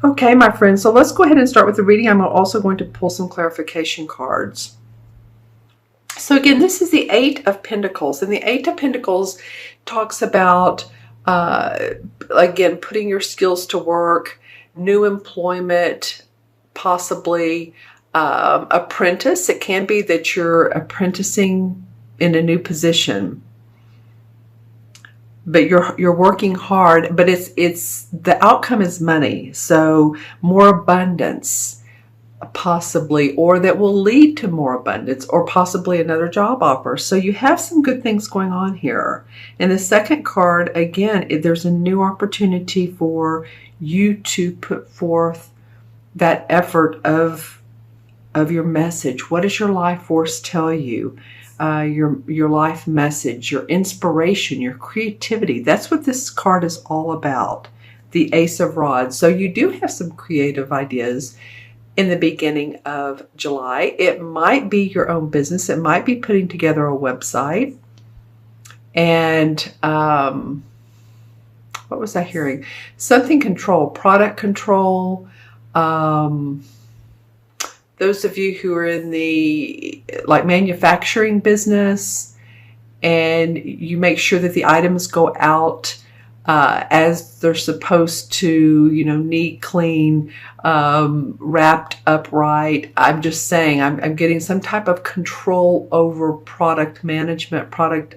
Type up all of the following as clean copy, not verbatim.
Okay, my friends, so let's go ahead and start with the reading. I'm also going to pull some clarification cards. So again, this is the Eight of Pentacles, and the Eight of Pentacles talks about, again, putting your skills to work, new employment, possibly apprentice. It can be that you're apprenticing in a new position, but you're working hard, but it's the outcome is money. So more abundance, possibly, or that will lead to more abundance, or possibly another job offer. So you have some good things going on here. And the second card, again, there's a new opportunity for you to put forth that effort of your message. What does your life force tell you? Your life message, your inspiration, your creativity. That's what this card is all about. The Ace of Rods. So you do have some creative ideas in the beginning of July. It might be your own business. It might be putting together a website. And what was I hearing? Something control, product control. Those of you who are in the manufacturing business, and you make sure that the items go out as they're supposed to, neat, clean, wrapped up right. I'm just saying, I'm getting some type of control over product management, product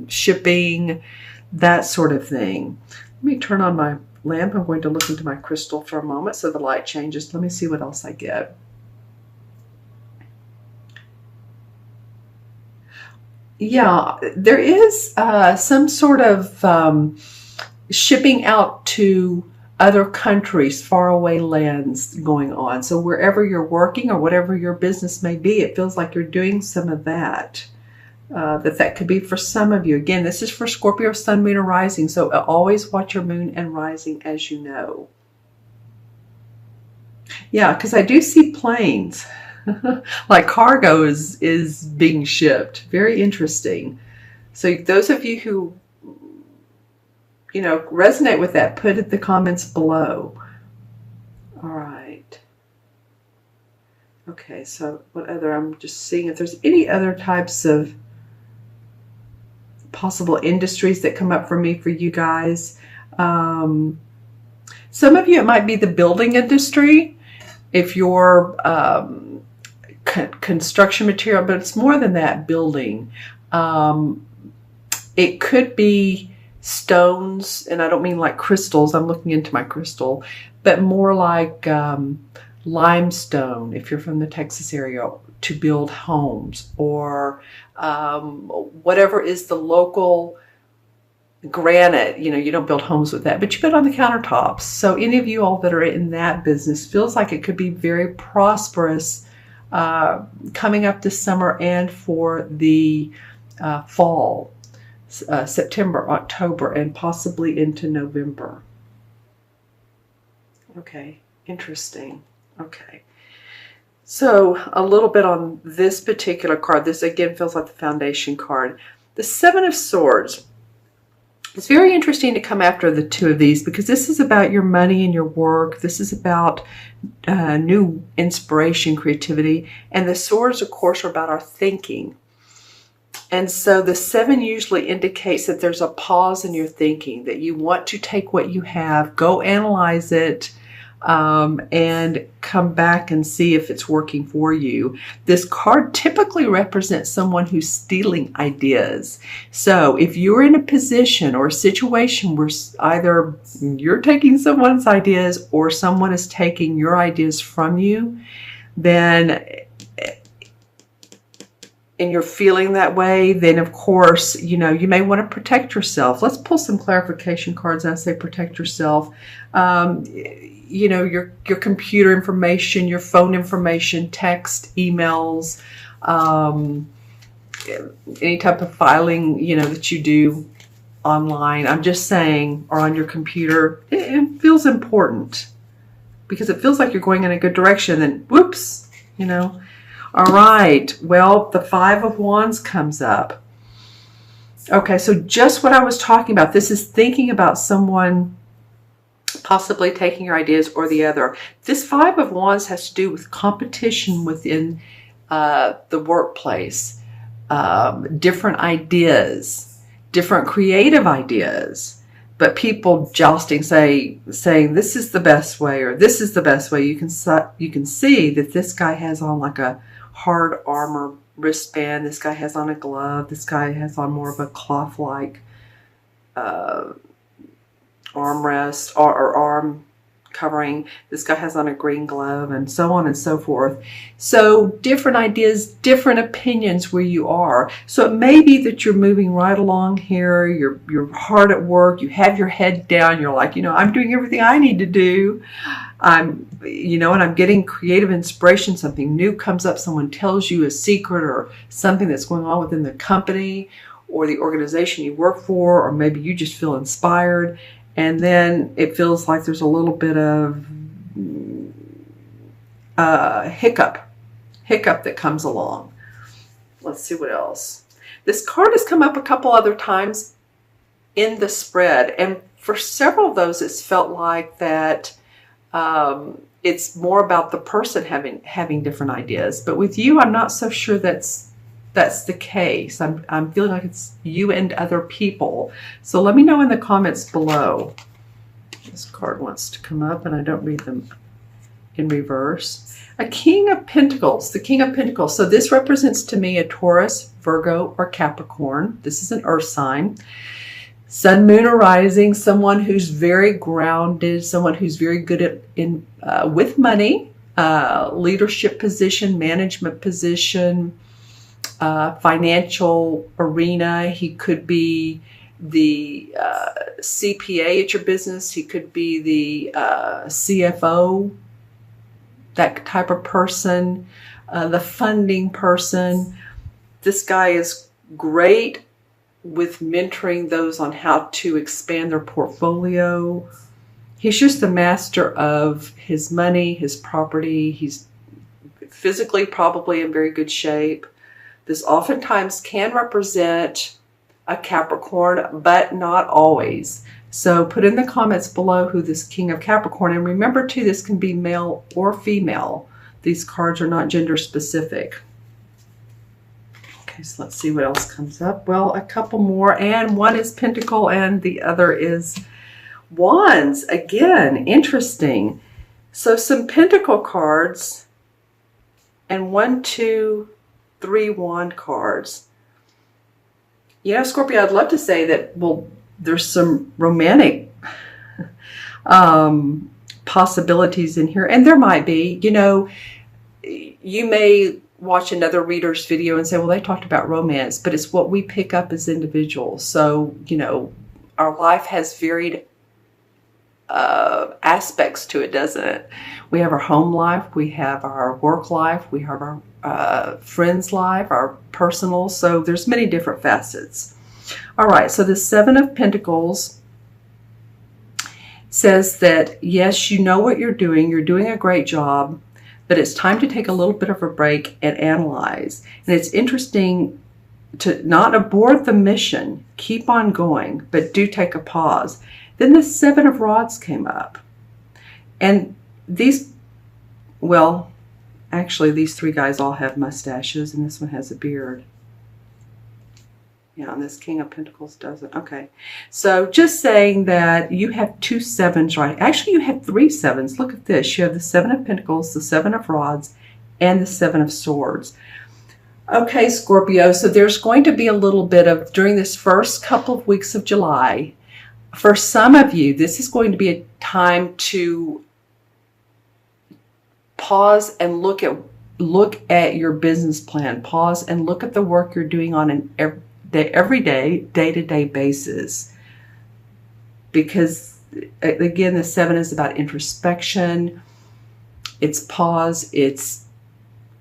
shipping, that sort of thing. Let me turn on my lamp. I'm going to look into my crystal for a moment so the light changes. Let me see what else I get. Yeah, there is some sort of shipping out to other countries, faraway lands going on. So wherever you're working or whatever your business may be, it feels like you're doing some of that. That could be for some of you. Again, this is for Scorpio, Sun, Moon, or Rising. So always watch your Moon and Rising, as you know. Yeah, because I do see planes. Like cargo is being shipped. Very interesting. So those of you who, resonate with that, put it the comments below. All right. Okay, so what other, I'm just seeing if there's any other types of possible industries that come up for me for you guys. Some of you, it might be the building industry. If you're construction material, but it's more than that, building. It could be stones, and I don't mean like crystals. I'm looking into my crystal, but more like limestone, if you're from the Texas area, to build homes, or whatever is the local granite. You don't build homes with that, but you put on the countertops. So any of you all that are in that business, feels like it could be very prosperous coming up this summer and for the fall, September, October, and possibly into November. Okay, interesting. Okay. So a little bit on this particular card. This again feels like the foundation card. The Seven of Swords. It's very interesting to come after the two of these, because this is about your money and your work. This is about new inspiration, creativity. And the swords, of course, are about our thinking. And so the seven usually indicates that there's a pause in your thinking, that you want to take what you have, go analyze it, and come back and see if it's working for you. This card typically represents someone who's stealing ideas. So if you're in a position or a situation where either you're taking someone's ideas or someone is taking your ideas from you, then, and you're feeling that way, then of course, you may want to protect yourself. Let's pull some clarification cards. I say protect yourself. Your computer information, your phone information, text, emails, any type of filing, that you do online. I'm just saying, or on your computer, it feels important because it feels like you're going in a good direction. And whoops, All right. Well, the Five of Wands comes up. Okay, so just what I was talking about. This is thinking about someone possibly taking your ideas or the other. This Five of Wands has to do with competition within the workplace, different ideas, different creative ideas, but people jousting, saying this is the best way or this is the best way. You can see that this guy has on like a hard armor wristband. This guy has on a glove. This guy has on more of a cloth-like armrest or arm covering. This guy has on a green glove, and so on and so forth. So different ideas, different opinions where you are. So it may be that you're moving right along here. You're hard at work. You have your head down. You're like, I'm doing everything I need to do. And I'm getting creative inspiration. Something new comes up. Someone tells you a secret or something that's going on within the company or the organization you work for, or maybe you just feel inspired. And then it feels like there's a little bit of hiccup that comes along. Let's see what else. This card has come up a couple other times in the spread. And for several of those, it's felt like that it's more about the person having different ideas. But with you, I'm not so sure that's the case. I'm feeling like it's you and other people. So let me know in the comments below. This card wants to come up and I don't read them in reverse. A King of Pentacles, the King of Pentacles. So this represents to me a Taurus, Virgo, or Capricorn. This is an earth sign. Sun, moon, or rising, someone who's very grounded, someone who's very good with money, leadership position, management position, financial arena. He could be the CPA at your business. He could be the CFO, that type of person, the funding person. This guy is great with mentoring those on how to expand their portfolio. He's just the master of his money, his property. He's physically probably in very good shape. This oftentimes can represent a Capricorn, but not always. So put in the comments below who this King of Capricorn, and remember too, this can be male or female. These cards are not gender specific. Okay, so let's see what else comes up. Well, a couple more, and one is Pentacle and the other is Wands. Again, interesting. So some Pentacle cards and 1, 2, 3 Wand cards. Scorpio, I'd love to say that, well, there's some romantic possibilities in here, and there might be. You may watch another reader's video and say, well, they talked about romance, but it's what we pick up as individuals. So, our life has varied aspects to it, doesn't it? We have our home life, we have our work life, we have our friends life, our personal. So there's many different facets. All right, so the Seven of Pentacles says that yes, you know what you're doing a great job, but it's time to take a little bit of a break and analyze. And it's interesting to not abort the mission, keep on going, but do take a pause. Then the Seven of Rods came up. And these, well, actually these three guys all have mustaches and this one has a beard. Yeah, and this King of Pentacles doesn't. Okay. So just saying that you have 2 sevens, right? Actually, you have 3 sevens. Look at this. You have the Seven of Pentacles, the Seven of Rods, and the Seven of Swords. Okay, Scorpio. So there's going to be a little bit of, during this first couple of weeks of July, for some of you, this is going to be a time to pause and look at your business plan. Pause and look at the work you're doing on an everyday, day-to-day basis. Because, again, the 7 is about introspection. It's pause. It's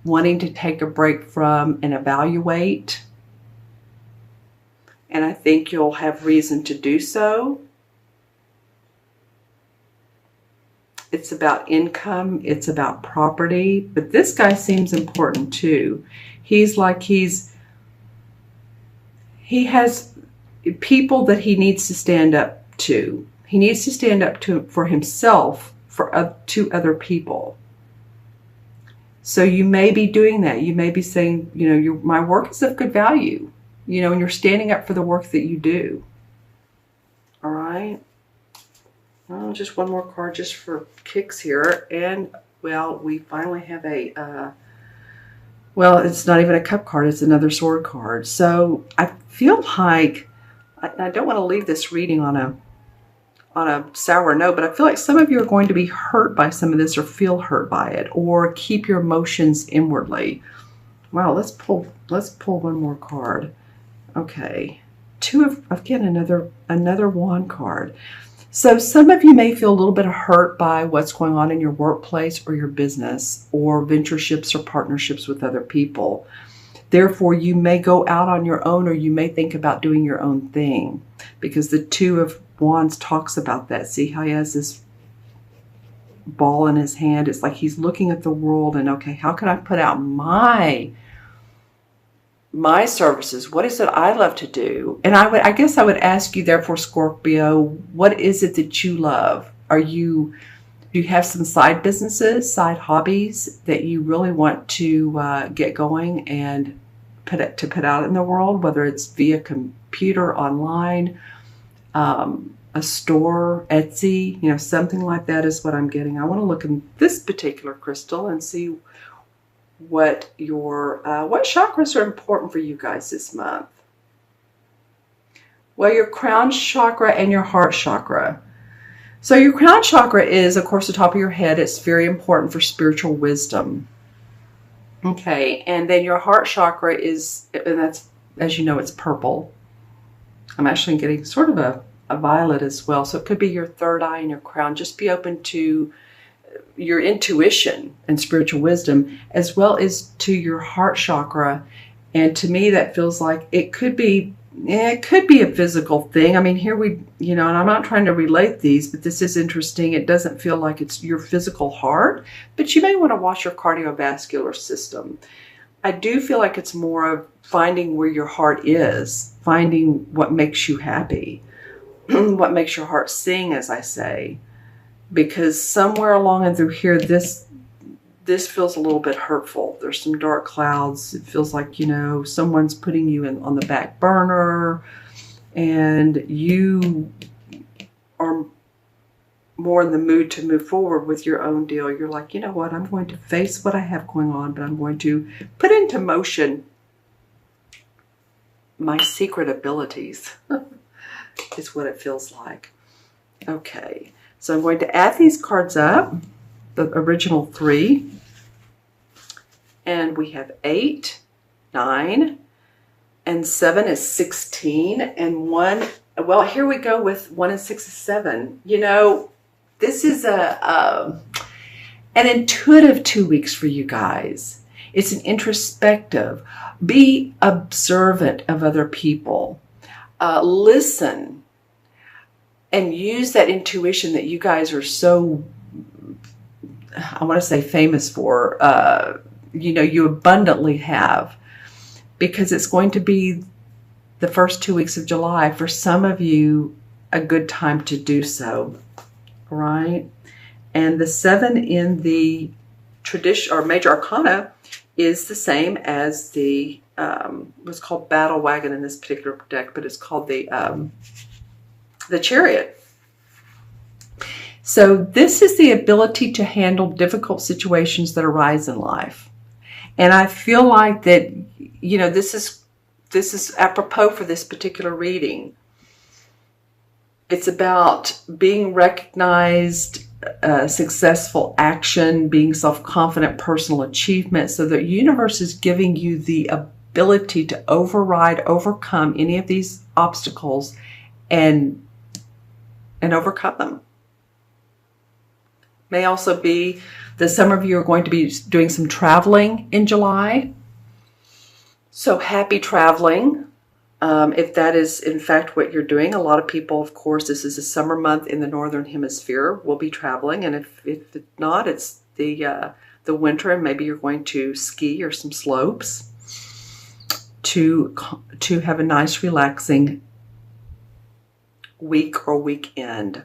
wanting to take a break from and evaluate. And I think you'll have reason to do so. It's about income. It's about property. But this guy seems important too. He has people that he needs to stand up to. He needs to stand up for himself, to other people. So you may be doing that. You may be saying, my work is of good value, and you're standing up for the work that you do. All right. Well, just one more card just for kicks here. And, well, we finally have it's not even a cup card. It's another sword card. So I feel like, I don't want to leave this reading on a sour note, but I feel like some of you are going to be hurt by some of this or feel hurt by it or keep your emotions inwardly. Wow, let's pull one more card. Okay. Another wand card. So some of you may feel a little bit hurt by what's going on in your workplace or your business or ventureships or partnerships with other people. Therefore, you may go out on your own, or you may think about doing your own thing, because the Two of Wands talks about that. See how he has this ball in his hand? It's like he's looking at the world and, okay, how can I put out my services? What is it I love to do? And I guess I would ask you, therefore, Scorpio, what is it that you love? Do you have some side businesses, side hobbies that you really want to get going and put out in the world, whether it's via computer, online, a store, Etsy, something like that is what I'm getting. I want to look in this particular crystal and see what chakras are important for you guys this month. Well, your crown chakra and your heart chakra. So your crown chakra is, of course, the top of your head. It's very important for spiritual wisdom. Okay, and then your heart chakra is, and that's, as you know, it's purple. I'm actually getting sort of a violet as well. So it could be your third eye and your crown. Just be open to your intuition and spiritual wisdom, as well as to your heart chakra. And to me, that feels like it could be a physical thing. I mean, here and I'm not trying to relate these, but this is interesting. It doesn't feel like it's your physical heart, but you may want to watch your cardiovascular system. I do feel like it's more of finding where your heart is, finding what makes you happy, what makes your heart sing, as I say. Because somewhere along and through here, this feels a little bit hurtful. There's some dark clouds. It feels like, someone's putting you on the back burner, and you are more in the mood to move forward with your own deal. You're like, you know what? I'm going to face what I have going on, but I'm going to put into motion my secret abilities, is what it feels like. Okay. So I'm going to add these cards up, the original 3. And we have 8, 9, and 7 is 16. And 1, well, here we go with 1 and 6 is 7. This is an intuitive 2 weeks for you guys. It's an introspective. Be observant of other people. Listen. And use that intuition that you guys are so, I want to say, famous for, you abundantly have. Because it's going to be the first 2 weeks of July, for some of you, a good time to do so. Right? And the 7 in the tradition or major arcana is the same as the, what's called Battle Wagon in this particular deck, but it's called the Chariot. So this is the ability to handle difficult situations that arise in life. And I feel like that, this is apropos for this particular reading. It's about being recognized, successful action, being self-confident, personal achievement. So the universe is giving you the ability to overcome any of these obstacles and overcome them. May also be that some of you are going to be doing some traveling in July. So happy traveling. If that is in fact what you're doing. A lot of people, of course, this is a summer month in the Northern Hemisphere, will be traveling. And if it's not, it's the winter, and maybe you're going to ski or some slopes to have a nice relaxing week or weekend.